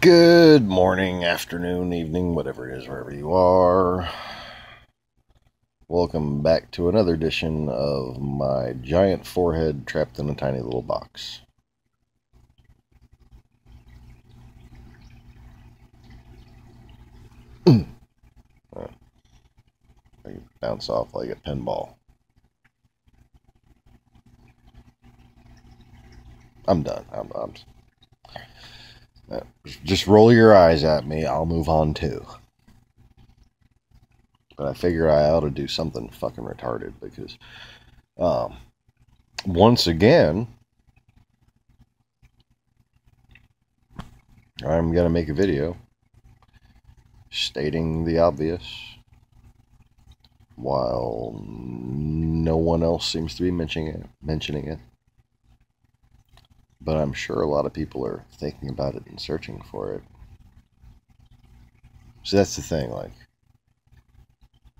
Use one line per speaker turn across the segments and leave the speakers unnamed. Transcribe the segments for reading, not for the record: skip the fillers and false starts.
Good morning, afternoon, evening, whatever it is, wherever you are. Welcome back to another edition of my giant forehead trapped in a tiny little box. I bounce off like a pinball. I'm done. Just roll your eyes at me. I'll move on too. But I figure I ought to do something fucking retarded because, um, once again, I'm gonna make a video stating the obvious while no one else seems to be mentioning it. But I'm sure a lot of people are thinking about it and searching for it. So that's the thing, like,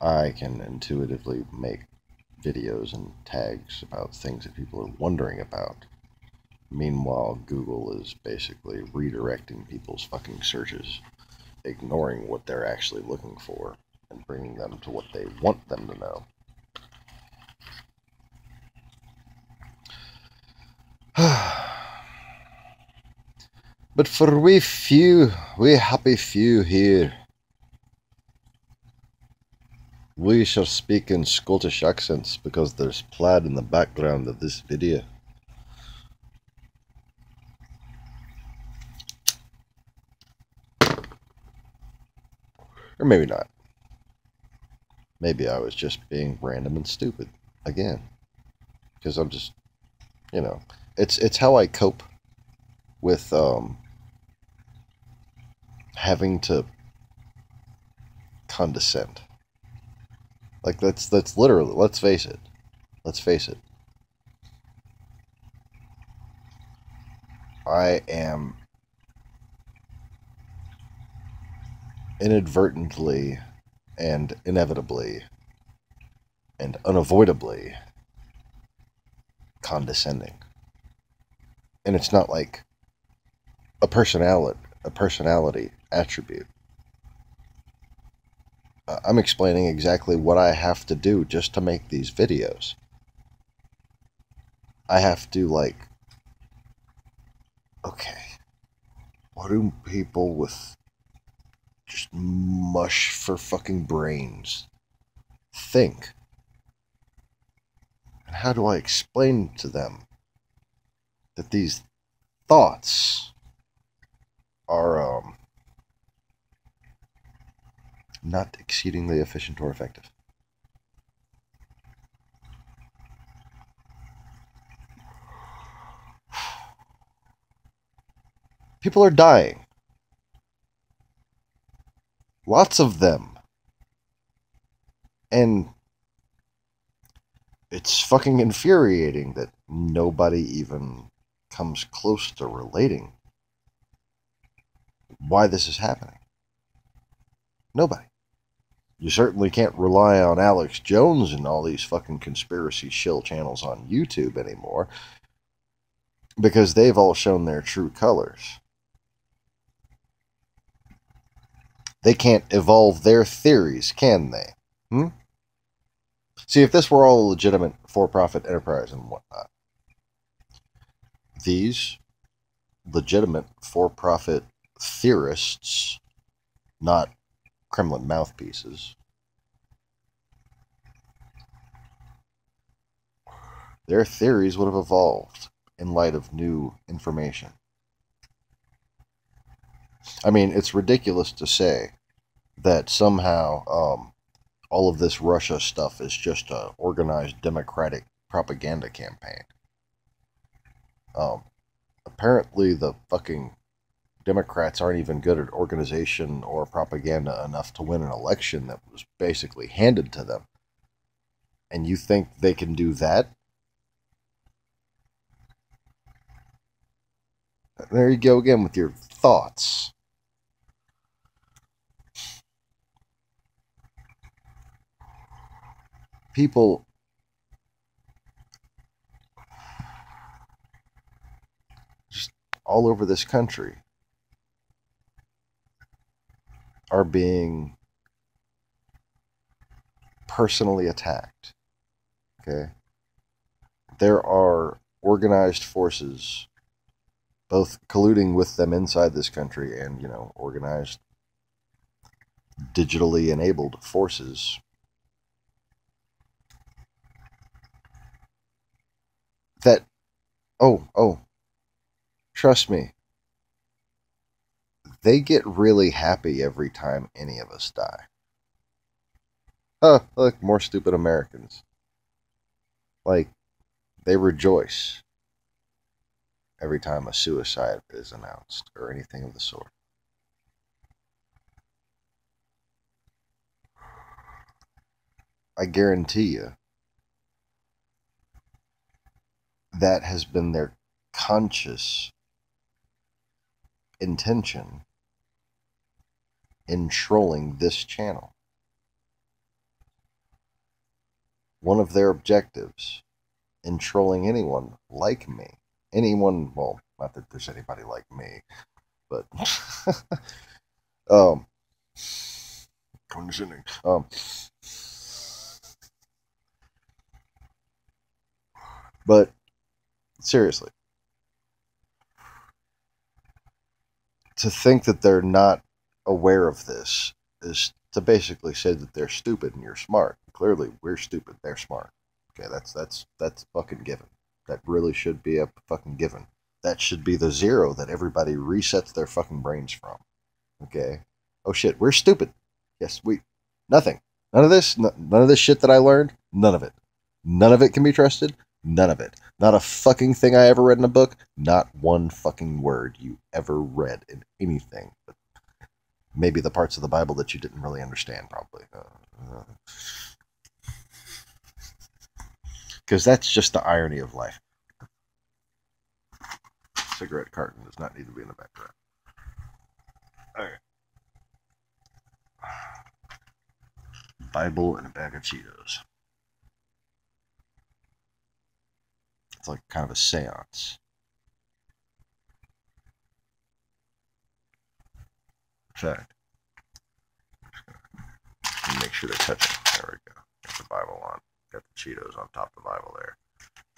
I can intuitively make videos and tags about things that people are wondering about. Meanwhile, Google is basically redirecting people's fucking searches, ignoring what they're actually looking for, and bringing them to what they want them to know. But for we happy few here, we shall speak in Scottish accents because there's plaid in the background of this video. Or maybe not. Maybe I was just being random and stupid again. Because I'm just, it's how I cope with having to condescend. Like that's literally, let's face it. I am inadvertently and inevitably and unavoidably condescending. And it's not like a personality attribute. I'm explaining exactly what I have to do just to make these videos. I have to, like, okay, what do people with just mush for fucking brains think? And how do I explain to them that these thoughts are not exceedingly efficient or effective? People are dying. Lots of them. And it's fucking infuriating that nobody even comes close to relating why this is happening. Nobody. You certainly can't rely on Alex Jones and all these fucking conspiracy shill channels on YouTube anymore because they've all shown their true colors. They can't evolve their theories, can they? See, if this were all a legitimate for-profit enterprise and whatnot, these legitimate for-profit theorists, not Kremlin mouthpieces, their theories would have evolved in light of new information. I mean, it's ridiculous to say that somehow all of this Russia stuff is just an organized democratic propaganda campaign. Apparently the fucking Democrats aren't even good at organization or propaganda enough to win an election that was basically handed to them. And you think they can do that? There you go again with your thoughts. People just all over this country are being personally attacked. Okay? There are organized forces, both colluding with them inside this country and, organized, digitally enabled forces that, trust me, they get really happy every time any of us die. Oh, look, more stupid Americans. Like, they rejoice every time a suicide is announced or anything of the sort. I guarantee you that has been their conscious intention in trolling this channel. One of their objectives in trolling anyone like me, anyone, well, not that there's anybody like me, but um, condescending. But seriously, to think that they're not aware of this is to basically say that they're stupid and you're smart. Clearly, we're stupid. They're smart. Okay, that's fucking given. That really should be a fucking given. That should be the zero that everybody resets their fucking brains from. Okay. Oh shit, we're stupid. Yes, we. Nothing. None of this. None of this shit that I learned. None of it. None of it can be trusted. None of it. Not a fucking thing I ever read in a book. Not one fucking word you ever read in anything. But maybe the parts of the Bible that you didn't really understand, probably. Because that's just the irony of life. Cigarette carton does not need to be in the background. Okay. Bible and a bag of Cheetos. It's like kind of a seance. In fact, make sure to touch it. There we go. Got the Bible on. Got the Cheetos on top of the Bible there.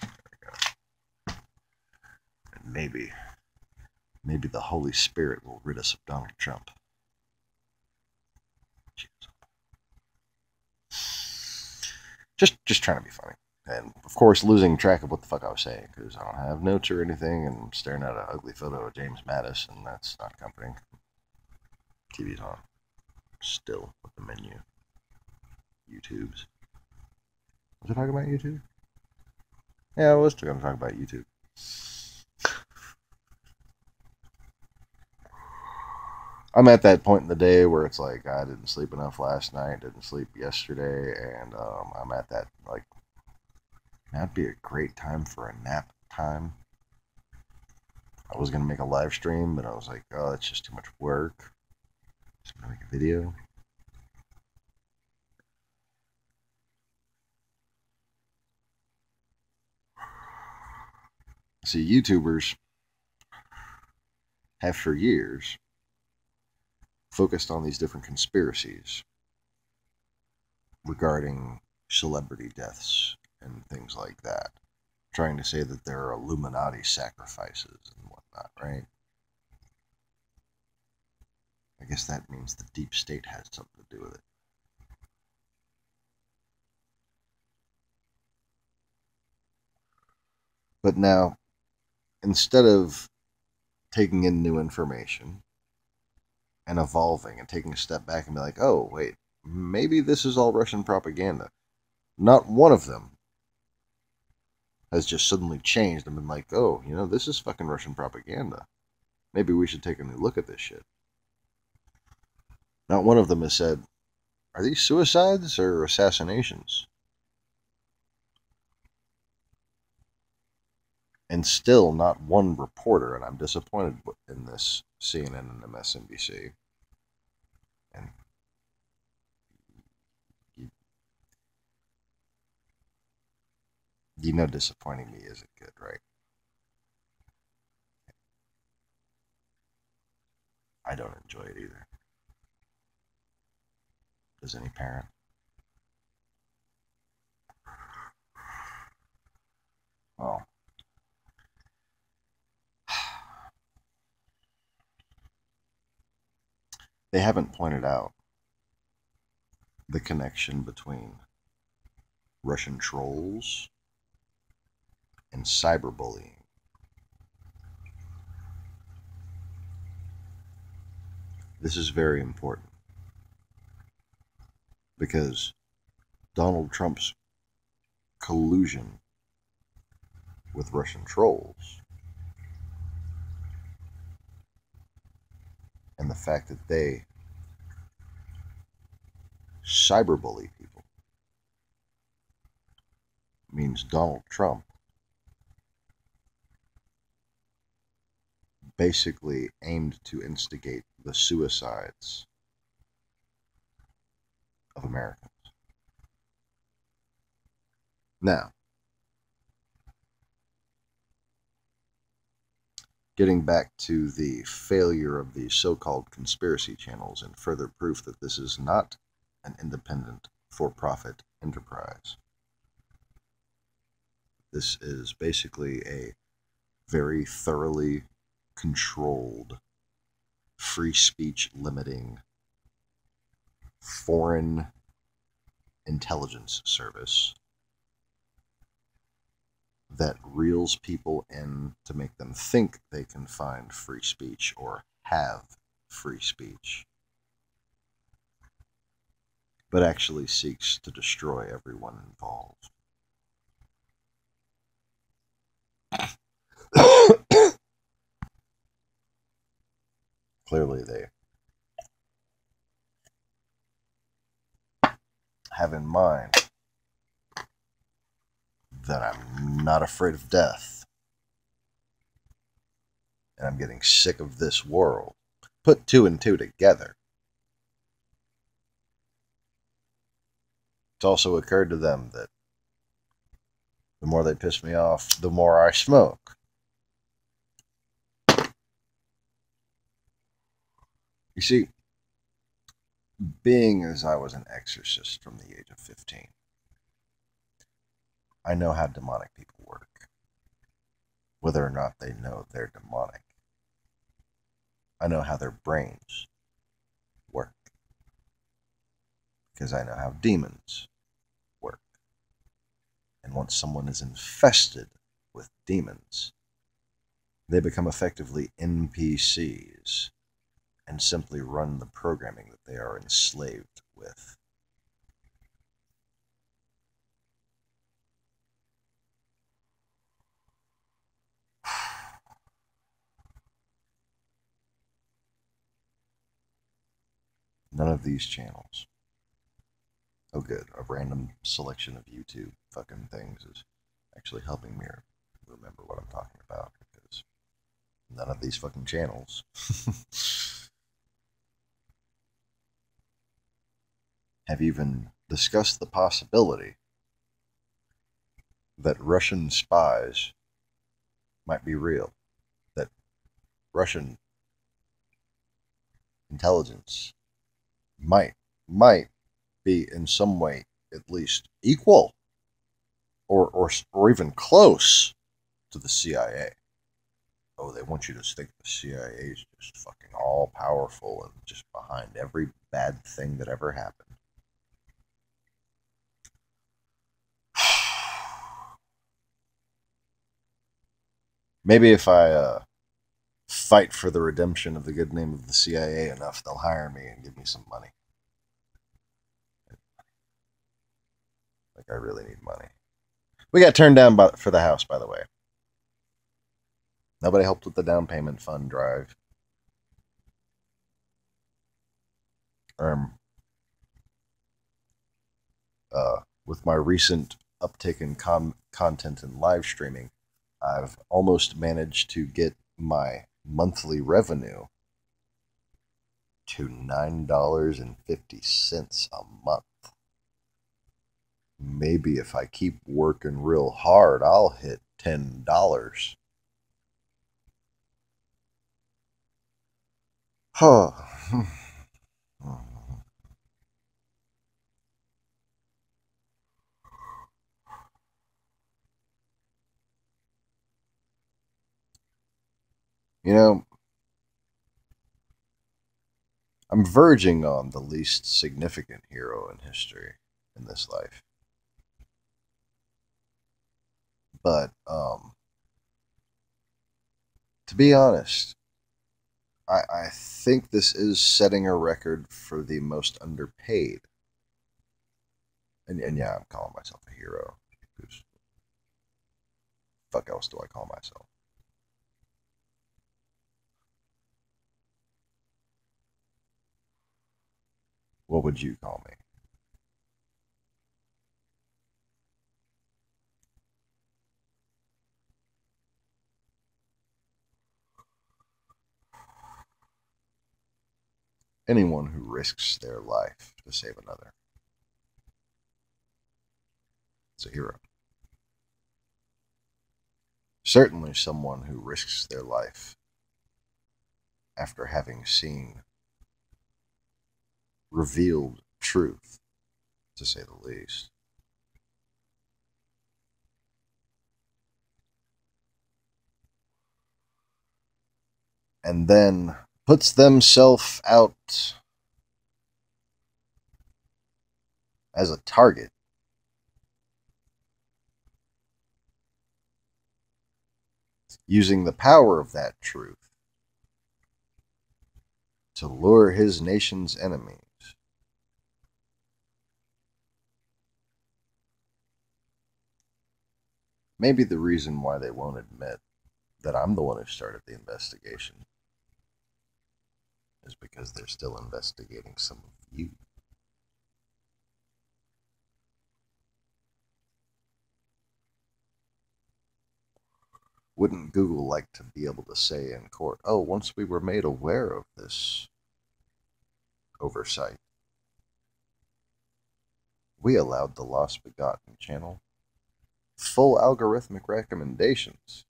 There we go. And maybe the Holy Spirit will rid us of Donald Trump. Just trying to be funny. And, of course, losing track of what the fuck I was saying, because I don't have notes or anything, and I'm staring at an ugly photo of James Mattis, and that's not comforting. TV's on. Still with the menu. YouTube's. Was I talking about YouTube? Yeah, I was going to talk about YouTube. I'm at that point in the day where it's like, I didn't sleep enough last night, didn't sleep yesterday, and I'm at that, like, that'd be a great time for a nap time. I was going to make a live stream, but I was like, oh, that's just too much work. Just going to make a video. See, YouTubers have for years focused on these different conspiracies regarding celebrity deaths and things like that, trying to say that there are Illuminati sacrifices and whatnot, right? I guess that means the deep state has something to do with it. But now, instead of taking in new information and evolving and taking a step back and be like, oh, wait, maybe this is all Russian propaganda. Not one of them has just suddenly changed and been like, oh, this is fucking Russian propaganda. Maybe we should take a new look at this shit. Not one of them has said, are these suicides or assassinations? And still not one reporter, and I'm disappointed in this, CNN and MSNBC. And disappointing me isn't good, right? I don't enjoy it either. Does any parent? Well, they haven't pointed out the connection between Russian trolls and cyberbullying. This is very important because Donald Trump's collusion with Russian trolls and the fact that they cyberbully people means Donald Trump basically aimed to instigate the suicides of Americans. Now, getting back to the failure of the so-called conspiracy channels and further proof that this is not an independent for-profit enterprise. This is basically a very thoroughly controlled, free speech limiting foreign intelligence service that reels people in to make them think they can find free speech or have free speech, but actually seeks to destroy everyone involved. Clearly, they have in mind that I'm not afraid of death and I'm getting sick of this world. Put two and two together. It's also occurred to them that the more they piss me off, the more I smoke. You see, being as I was an exorcist from the age of 15, I know how demonic people work, whether or not they know they're demonic. I know how their brains work, because I know how demons work. And once someone is infested with demons, they become effectively NPCs and simply run the programming that they are enslaved with. None of these channels. Oh, good. A random selection of YouTube fucking things is actually helping me remember what I'm talking about, because none of these fucking channels have even discussed the possibility that Russian spies might be real, that Russian intelligence might be in some way at least equal or even close to the CIA. Oh, they want you to think the CIA is just fucking all powerful and just behind every bad thing that ever happened. Maybe if I fight for the redemption of the good name of the CIA enough, they'll hire me and give me some money. Like, I really need money. We got turned down for the house, by the way. Nobody helped with the down payment fund drive. With my recent uptick in content and live streaming, I've almost managed to get my monthly revenue to $9.50 a month. Maybe if I keep working real hard, I'll hit $10. Huh. You know, I'm verging on the least significant hero in history in this life. But to be honest, I think this is setting a record for the most underpaid. And yeah, I'm calling myself a hero. Who's fuck else do I call myself? What would you call me? Anyone who risks their life to save another. It's a hero. Certainly someone who risks their life after having seen revealed truth, to say the least. And then puts themselves out as a target, using the power of that truth to lure his nation's enemies. Maybe the reason why they won't admit that I'm the one who started the investigation is because they're still investigating some of you. Wouldn't Google like to be able to say in court, oh, once we were made aware of this oversight, we allowed the Lost Begotten channel full algorithmic recommendations.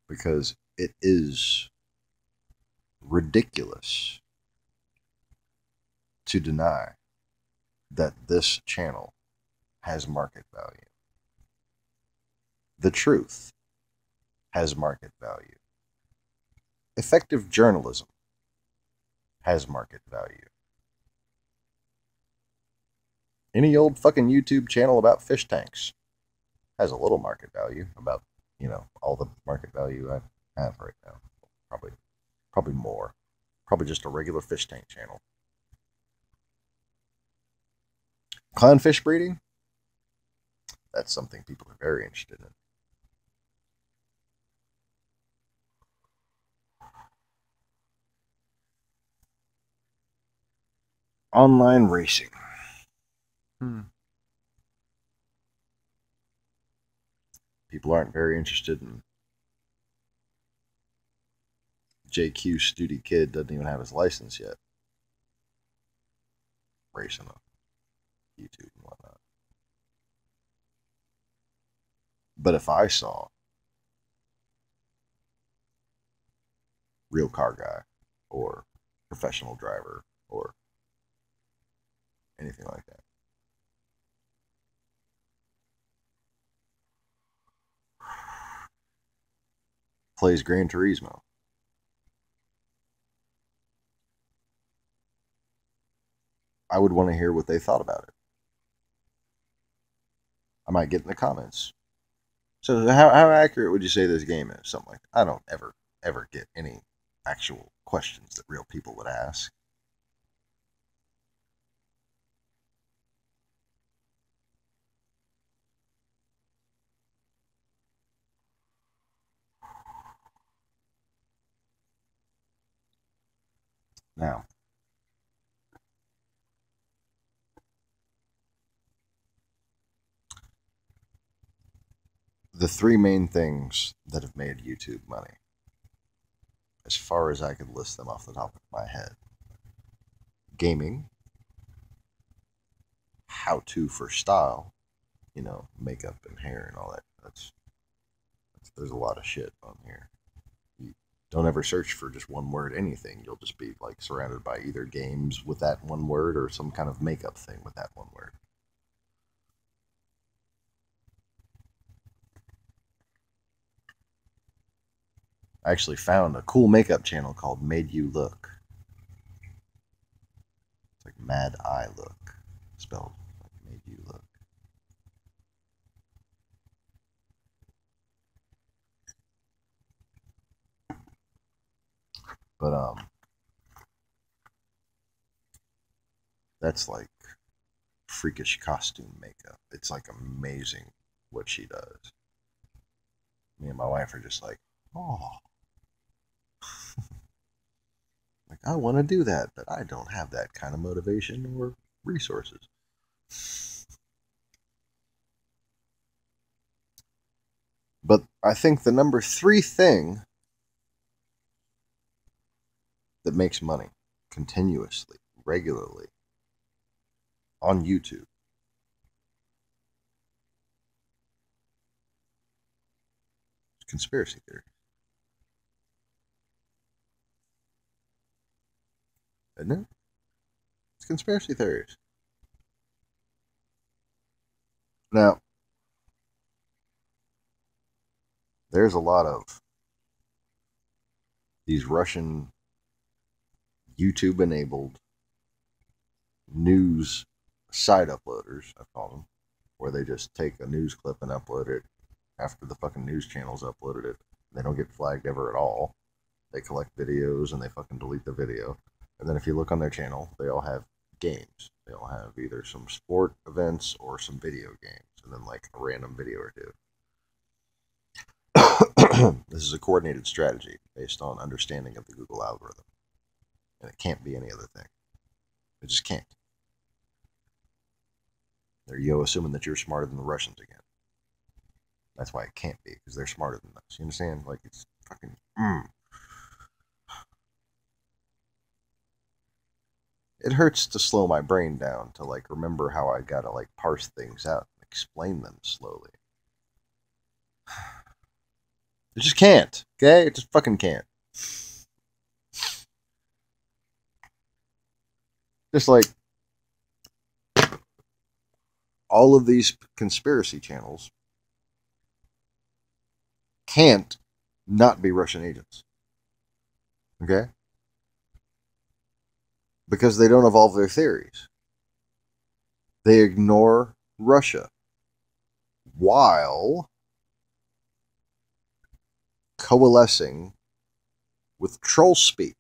Because it is ridiculous to deny that this channel has market value. The truth has market value. Effective journalism has market value. Any old fucking YouTube channel about fish tanks has a little market value, about, all the market value I have right now. Probably more. Probably just a regular fish tank channel. Clownfish breeding? That's something people are very interested in. Online racing. People aren't very interested in JQ Studi Kid doesn't even have his license yet. Racing on YouTube and whatnot. But if I saw real car guy or professional driver or anything like that, plays Gran Turismo, I would want to hear what they thought about it. I might get in the comments. So how accurate would you say this game is? Something like that. I don't ever get any actual questions that real people would ask. Now, the three main things that have made YouTube money, as far as I could list them off the top of my head: gaming, how to for style, makeup and hair and all that. There's a lot of shit on here. You Don't ever search for just one word anything. You'll just be like surrounded by either games with that one word or some kind of makeup thing with that one word. I actually found a cool makeup channel called Made You Look. It's like Mad Eye Look, spelled like Made You Look. But that's like freakish costume makeup. It's like amazing what she does. Me and my wife are just like, oh, like I want to do that, but I don't have that kind of motivation or resources. But I think the number 3 thing that makes money continuously, regularly on YouTube is conspiracy theory. Isn't it? It's conspiracy theories. Now, there's a lot of these Russian YouTube enabled news site uploaders, I call them, where they just take a news clip and upload it after the fucking news channels uploaded it. They don't get flagged ever at all. They collect videos and they fucking delete the video. And then if you look on their channel, they all have games. They all have either some sport events or some video games, and then like a random video or two. This is a coordinated strategy based on understanding of the Google algorithm. And it can't be any other thing. It just can't. They're assuming that you're smarter than the Russians again. That's why it can't be, because they're smarter than us. You understand? Like, it's fucking. It hurts to slow my brain down to, like, remember how I gotta, like, parse things out and explain them slowly. It just can't, okay? It just fucking can't. Just like all of these conspiracy channels can't not be Russian agents. Okay? Because they don't evolve their theories. They ignore Russia while coalescing with troll speak.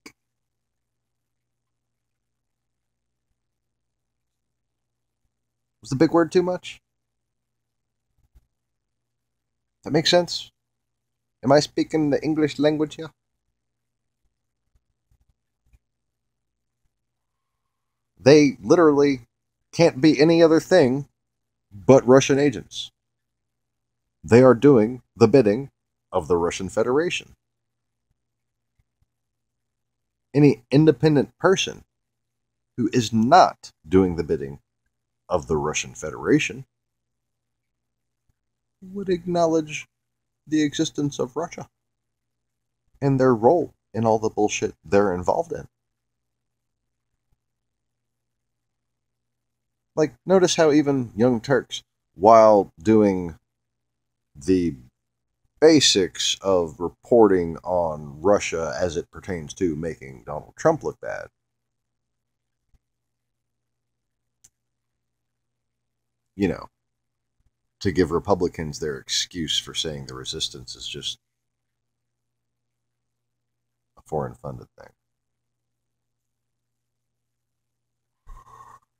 Was the big word too much? That makes sense? Am I speaking the English language here? They literally can't be any other thing but Russian agents. They are doing the bidding of the Russian Federation. Any independent person who is not doing the bidding of the Russian Federation would acknowledge the existence of Russia and their role in all the bullshit they're involved in. Like, notice how even Young Turks, while doing the basics of reporting on Russia as it pertains to making Donald Trump look bad, you know, to give Republicans their excuse for saying the resistance is just a foreign funded thing.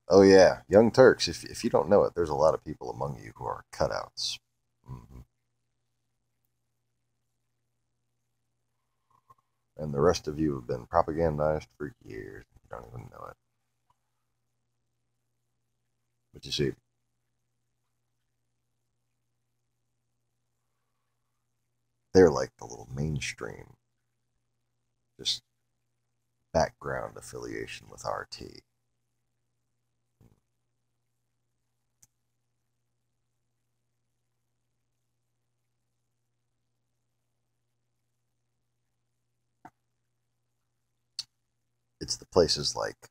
Oh, yeah, Young Turks, if you don't know it, there's a lot of people among you who are cutouts. Mm-hmm. And the rest of you have been propagandized for years. You don't even know it. But you see, they're like the little mainstream, just background affiliation with RT. It's the places like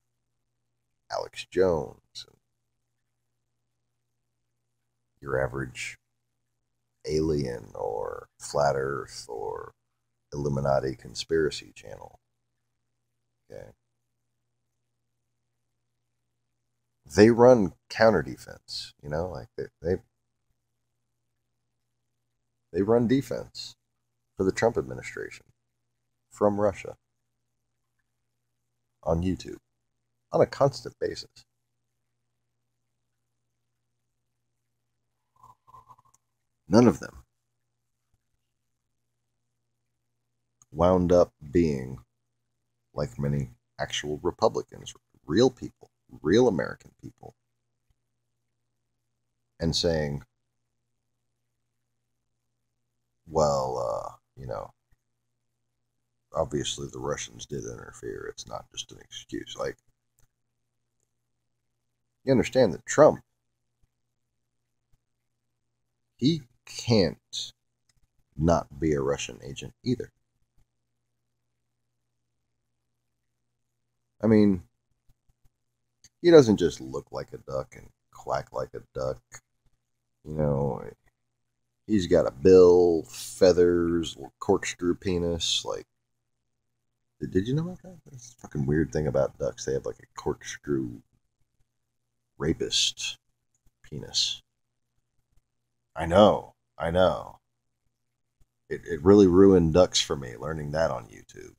Alex Jones and your average alien or flat earth or Illuminati conspiracy channel. Okay. They run counter defense, like they run defense for the Trump administration from Russia on YouTube on a constant basis. None of them wound up being like many actual Republicans, real people, real American people, and saying, well, obviously the Russians did interfere. It's not just an excuse. Like, you understand that Trump, he can't not be a Russian agent either. I mean, he doesn't just look like a duck and quack like a duck. You know, he's got a bill, feathers, corkscrew penis. Like, did you know about that? That's a fucking weird thing about ducks. They have like a corkscrew rapist penis. I know. I know. It really ruined ducks for me learning that on YouTube.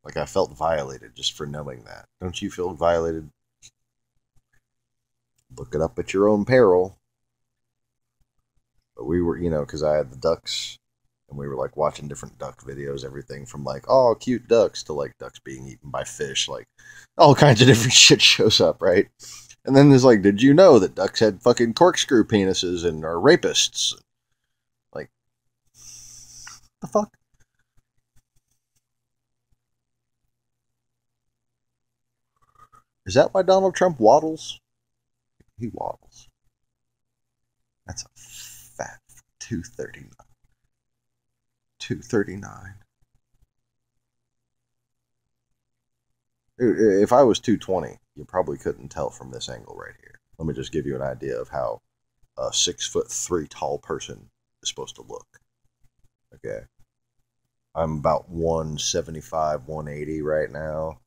Like, I felt violated just for knowing that. Don't you feel violated? Look it up at your own peril. But we were, because I had the ducks and we were like watching different duck videos, everything from like, oh, cute ducks to like ducks being eaten by fish, like all kinds of different shit shows up, right? And then there's like, did you know that ducks had fucking corkscrew penises and are rapists? Like, the fuck? Is that why Donald Trump waddles? He waddles. That's a fat 239. 239. If I was 220, you probably couldn't tell from this angle right here. Let me just give you an idea of how a 6'3" tall person is supposed to look. Okay. I'm about 175, 180 right now.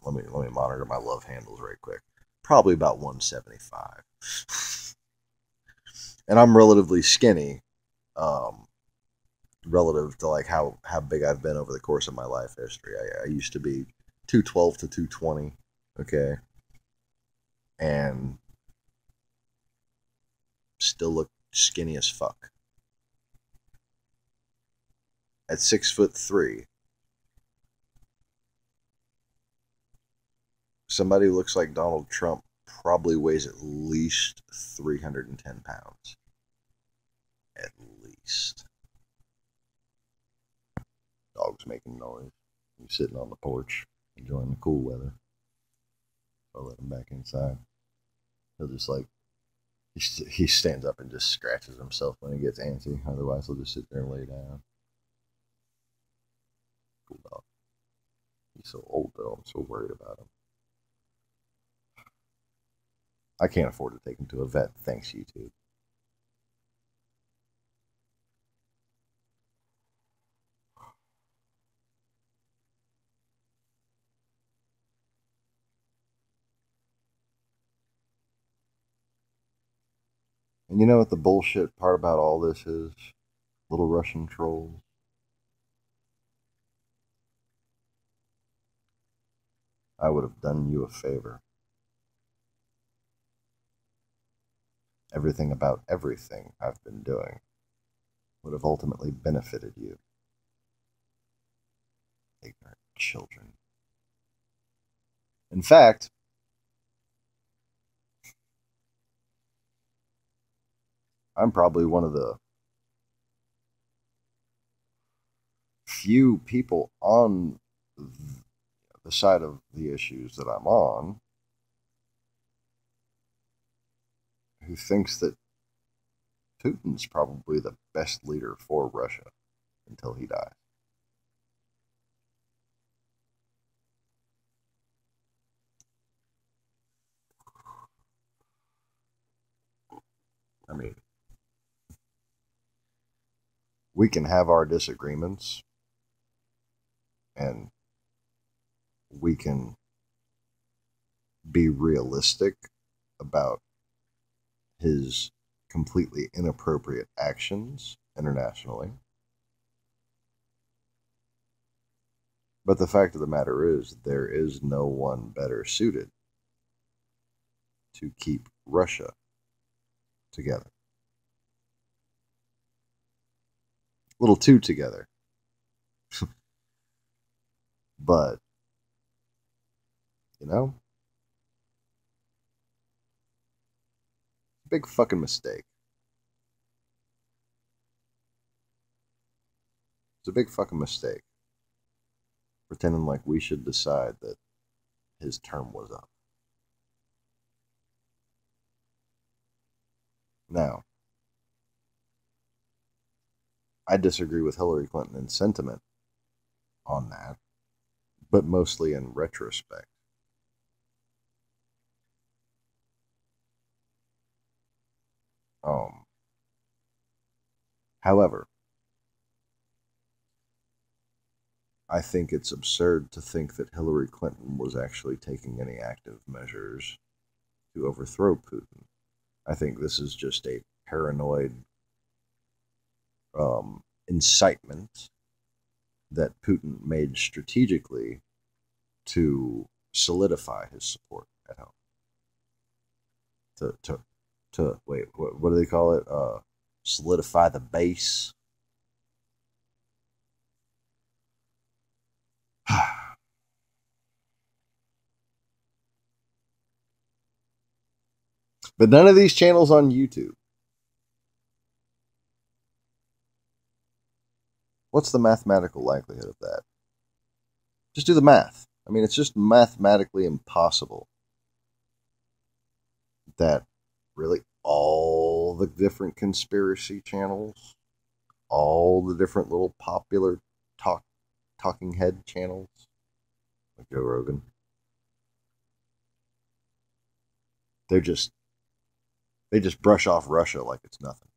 Let me monitor my love handles right quick. Probably about 175. And I'm relatively skinny, relative to like how big I've been over the course of my life history. I used to be 212 to 220. Okay. And still look skinny as fuck. At 6'3", somebody who looks like Donald Trump probably weighs at least 310 pounds. At least. Dog's making noise. He's sitting on the porch, enjoying the cool weather. I'll let him back inside. He'll just like, he stands up and just scratches himself when he gets antsy. Otherwise, he'll just sit there and lay down. Cool dog. He's so old though. I'm so worried about him. I can't afford to take him to a vet. Thanks, YouTube. And you know what the bullshit part about all this is? Little Russian trolls. I would have done you a favor. Everything about everything I've been doing would have ultimately benefited you. Ignorant children. In fact, I'm probably one of the few people on the side of the issues that I'm on who thinks that Putin's probably the best leader for Russia until he dies. we can have our disagreements and we can be realistic about his completely inappropriate actions internationally. But the fact of the matter is, there is no one better suited to keep Russia together. A little too together. But, you know, big fucking mistake. It's a big fucking mistake. Pretending like we should decide that his term was up. Now, I disagree with Hillary Clinton in sentiment on that, but mostly in retrospect. However, I think it's absurd to think that Hillary Clinton was actually taking any active measures to overthrow Putin. I think this is just a paranoid incitement that Putin made strategically to solidify his support at home. To wait, what do they call it? Solidify the base. But none of these channels on YouTube. What's the mathematical likelihood of that? Just do the math. I mean, it's just mathematically impossible that really all the different conspiracy channels, all the different little popular talking head channels, like Joe Rogan, they just brush off Russia like it's nothing.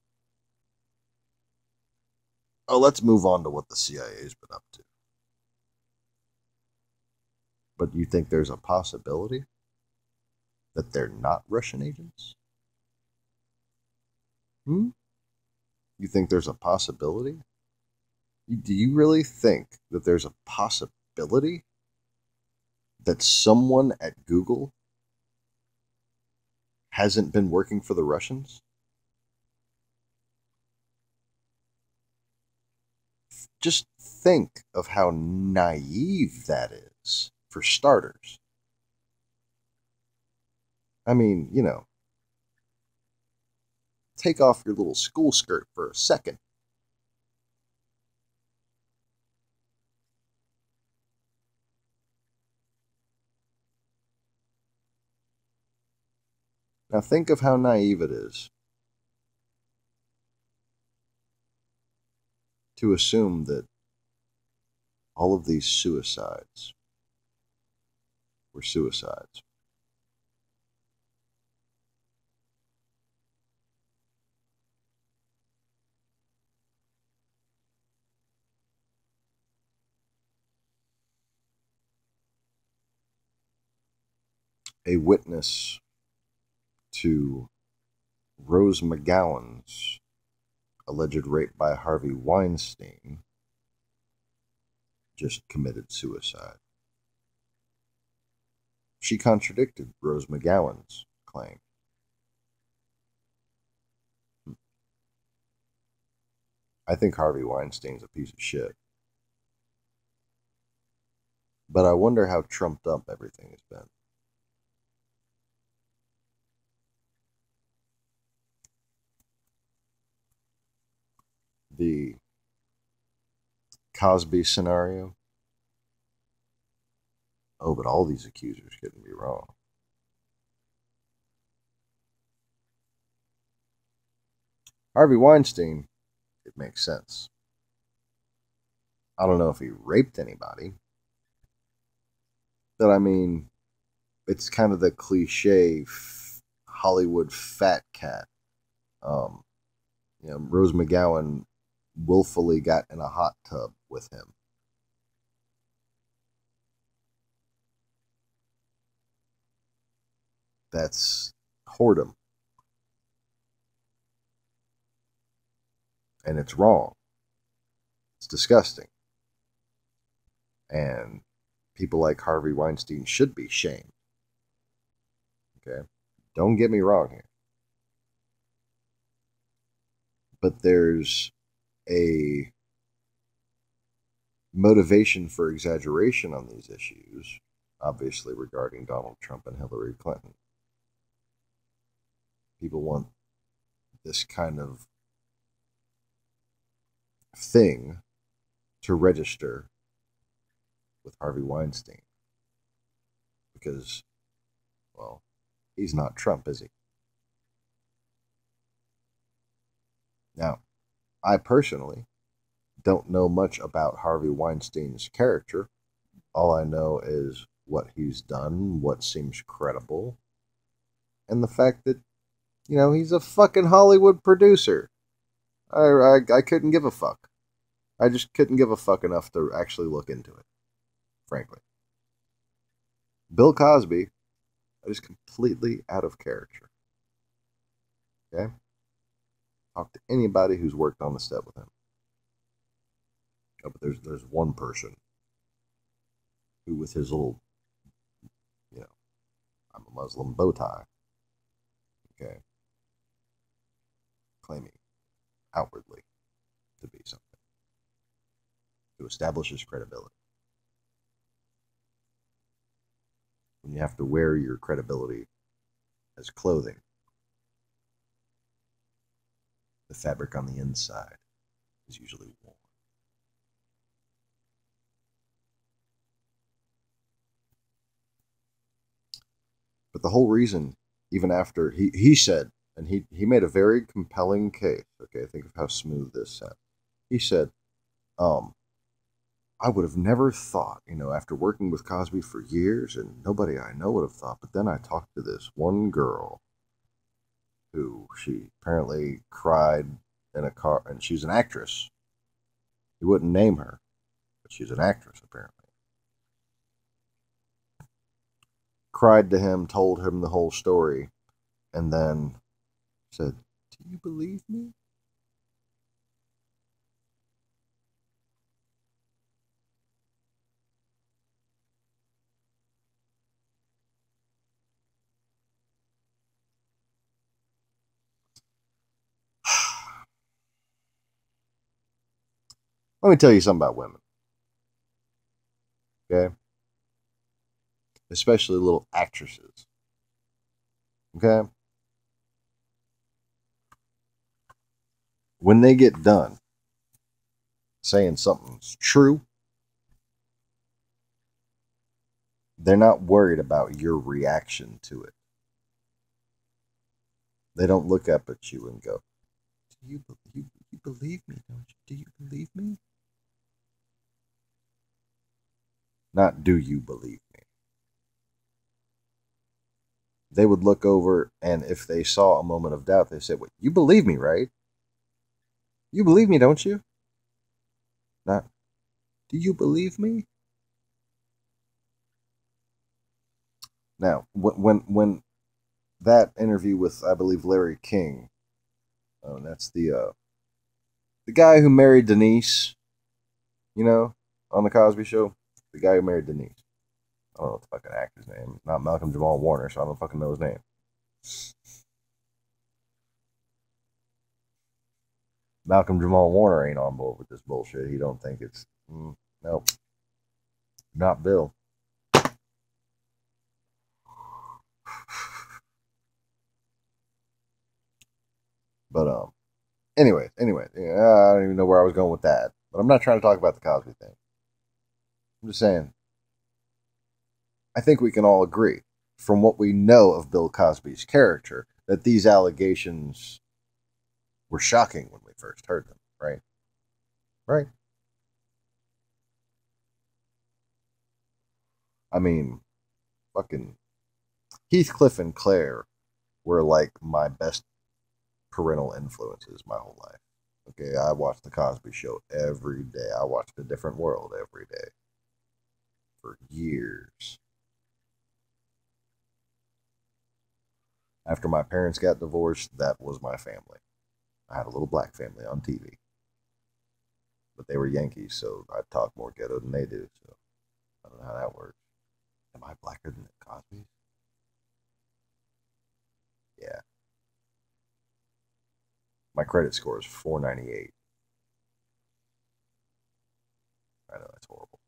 Oh, let's move on to what the CIA's been up to. But you think there's a possibility that they're not Russian agents? You think there's a possibility? Do you really think that there's a possibility that someone at Google hasn't been working for the Russians? Just think of how naive that is, for starters. I mean, you know, take off your little school skirt for a second. Now think of how naive it is to assume that all of these suicides were suicides. A witness to Rose McGowan's alleged rape by Harvey Weinstein just committed suicide. She contradicted Rose McGowan's claim. I think Harvey Weinstein's a piece of shit. But I wonder how trumped up everything has been. The Cosby scenario. Oh, but all these accusers couldn't be wrong. Harvey Weinstein, it makes sense. I don't know if he raped anybody. But I mean, it's kind of the cliche Hollywood fat cat. You know, Rose McGowan willfully got in a hot tub with him. That's whoredom. And it's wrong. It's disgusting. And people like Harvey Weinstein should be shamed. Okay? Don't get me wrong here. But there's a motivation for exaggeration on these issues, obviously regarding Donald Trump and Hillary Clinton. People want this kind of thing to register with Harvey Weinstein because, well, he's not Trump, is he? Now, I personally don't know much about Harvey Weinstein's character. All I know is what he's done, what seems credible, and the fact that, he's a fucking Hollywood producer. I couldn't give a fuck. I just couldn't give a fuck enough to actually look into it, frankly. Bill Cosby is completely out of character. Okay? Talk to anybody who's worked on the set with him. Oh, but there's one person who, with his little, I'm a Muslim bow tie, okay, claiming outwardly to be something, to establish his credibility. When you have to wear your credibility as clothing, the fabric on the inside is usually worn. But the whole reason, even after he said, and he made a very compelling case. Okay, think of how smooth this sounds. He said, I would have never thought, after working with Cosby for years, and nobody I know would have thought, but then I talked to this one girl who she apparently cried in a car, and she's an actress. He wouldn't name her, but she's an actress, apparently. Cried to him, told him the whole story, and then said, "Do you believe me?" Let me tell you something about women, okay? Especially little actresses, okay? When they get done saying something's true, they're not worried about your reaction to it. They don't look up at you and go, you believe me, don't you? Do you believe me? Not do you believe me. They would look over, and if they saw a moment of doubt, they said, "Wait, you believe me, right? You believe me, don't you?" Not, do you believe me? Now, when that interview with, I believe, Larry King, that's the guy who married Denise, on the Cosby Show, the guy who married Denise. I don't know what the fucking actor's name. Not Malcolm Jamal Warner, so I don't fucking know his name. Malcolm Jamal Warner ain't on board with this bullshit. He don't think it's nope, not Bill. But anyway, I don't even know where I was going with that. But I'm not trying to talk about the Cosby thing. I'm just saying, I think we can all agree, from what we know of Bill Cosby's character, that these allegations were shocking when we first heard them, right? Right. I mean, fucking Heathcliff and Claire were like my best parental influences my whole life. Okay, I watch The Cosby Show every day. I watched A Different World every day for years. After my parents got divorced, that was my family. I had a little black family on TV, but they were Yankees, so I talk more ghetto than they do. So I don't know how that works. Am I blacker than the Cosby's? Yeah. My credit score is 498. I know that's horrible.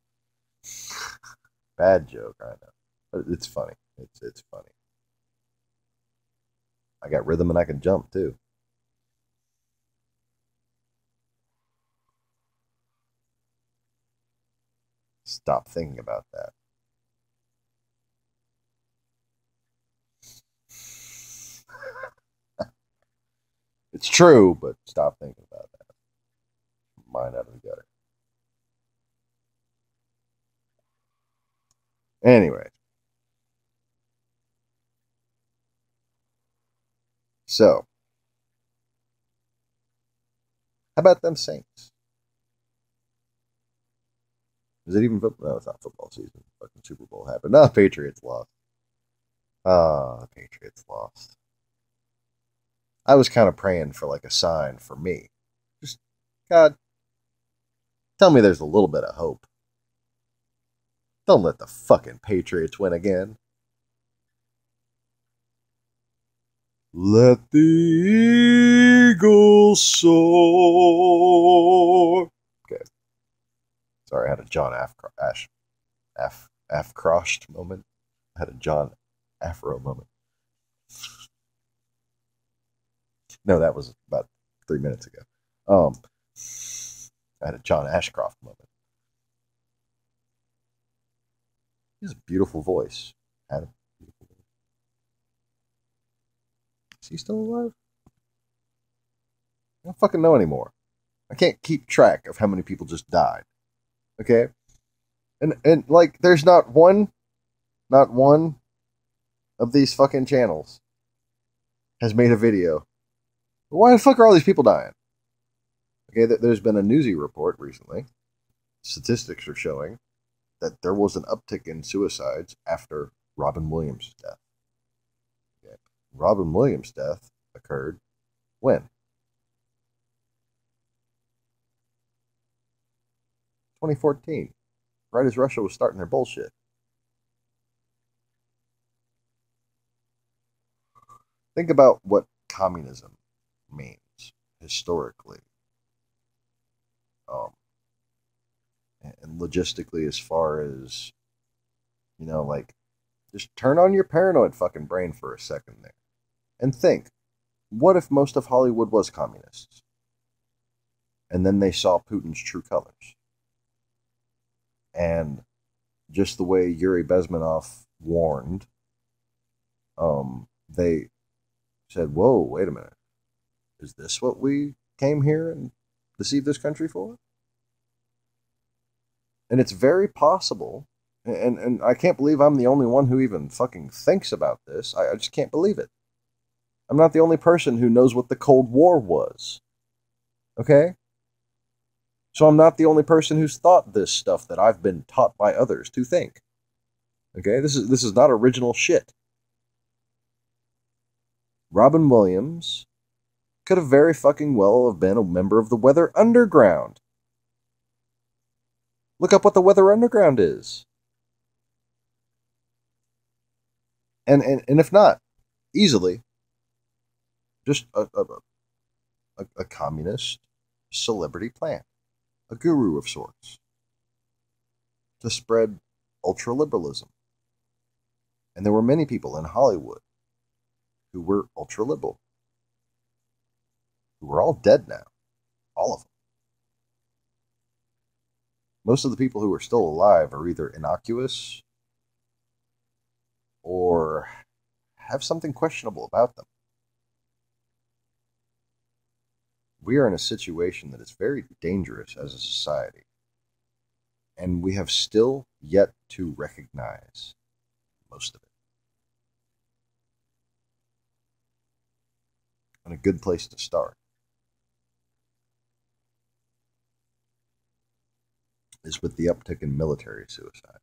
Bad joke, I know. But it's funny. It's funny. I got rhythm and I can jump too. Stop thinking about that. It's true, but stop thinking about that. Mind out of the gutter. Anyway, so how about them Saints? Is it even football? No, it's not football season. Fucking Super Bowl happened. No, Patriots lost. Oh, the Patriots lost. I was kind of praying for like a sign for me. Just, God, tell me there's a little bit of hope. Don't let the fucking Patriots win again. Let the eagles soar. Okay. Sorry, I had a John Afcroft moment. I had a John Afro moment. No, that was about 3 minutes ago. I had a John Ashcroft moment. He has a beautiful voice. Had a beautiful voice. Is he still alive? I don't fucking know anymore. I can't keep track of how many people just died. Okay? And like there's not one of these fucking channels has made a video. Why the fuck are all these people dying? Okay, there's been a Newsy report recently. Statistics are showing that there was an uptick in suicides after Robin Williams' death. Okay. Robin Williams' death occurred when? 2014, right as Russia was starting their bullshit. Think about what communism means historically, um, and logistically, as far as like just turn on your paranoid fucking brain for a second there and think, what if most of Hollywood was communists? And then they saw Putin's true colors. And just the way Yuri Bezmenov warned, they said, whoa, wait a minute. Is this what we came here and deceived this country for? And it's very possible, and I can't believe I'm the only one who even fucking thinks about this. I just can't believe it. I'm not the only person who knows what the Cold War was. Okay? So I'm not the only person who's thought this stuff that I've been taught by others to think. Okay? This is not original shit. Robin Williams could have very fucking well have been a member of the Weather Underground. Look up what the Weather Underground is. And if not, easily, just a communist celebrity plant, a guru of sorts, to spread ultra-liberalism. And there were many people in Hollywood who were ultra-liberal, who are all dead now, all of them. Most of the people who are still alive are either innocuous or have something questionable about them. We are in a situation that is very dangerous as a society, and we have still yet to recognize most of it. And a good place to start is with the uptick in military suicide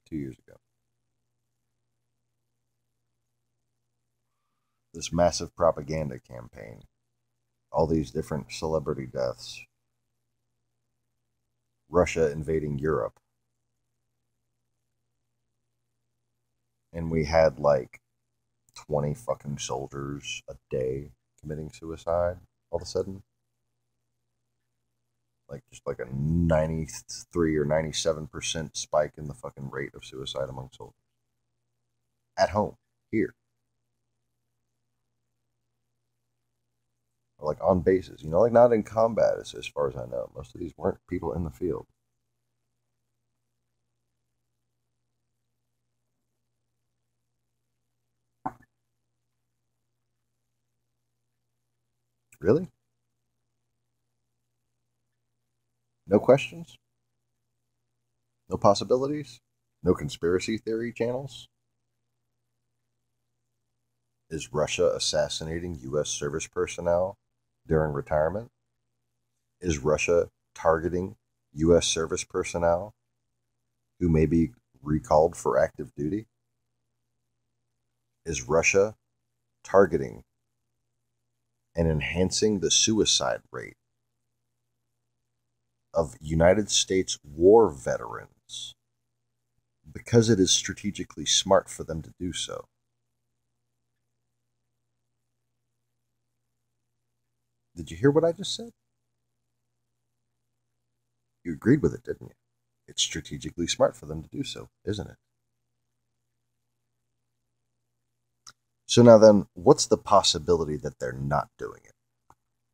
2 years ago. This massive propaganda campaign, all these different celebrity deaths, Russia invading Europe, and we had like 20 fucking soldiers a day committing suicide all of a sudden. Like just like a 93 or 97% spike in the fucking rate of suicide among soldiers. At home, here. Or like on bases, like not in combat as far as I know. Most of these weren't people in the field. Really? No questions? No possibilities? No conspiracy theory channels? Is Russia assassinating U.S. service personnel during retirement? Is Russia targeting U.S. service personnel who may be recalled for active duty? Is Russia targeting and enhancing the suicide rate of United States war veterans because it is strategically smart for them to do so? Did you hear what I just said? You agreed with it, didn't you? It's strategically smart for them to do so, isn't it? So now then, what's the possibility that they're not doing it?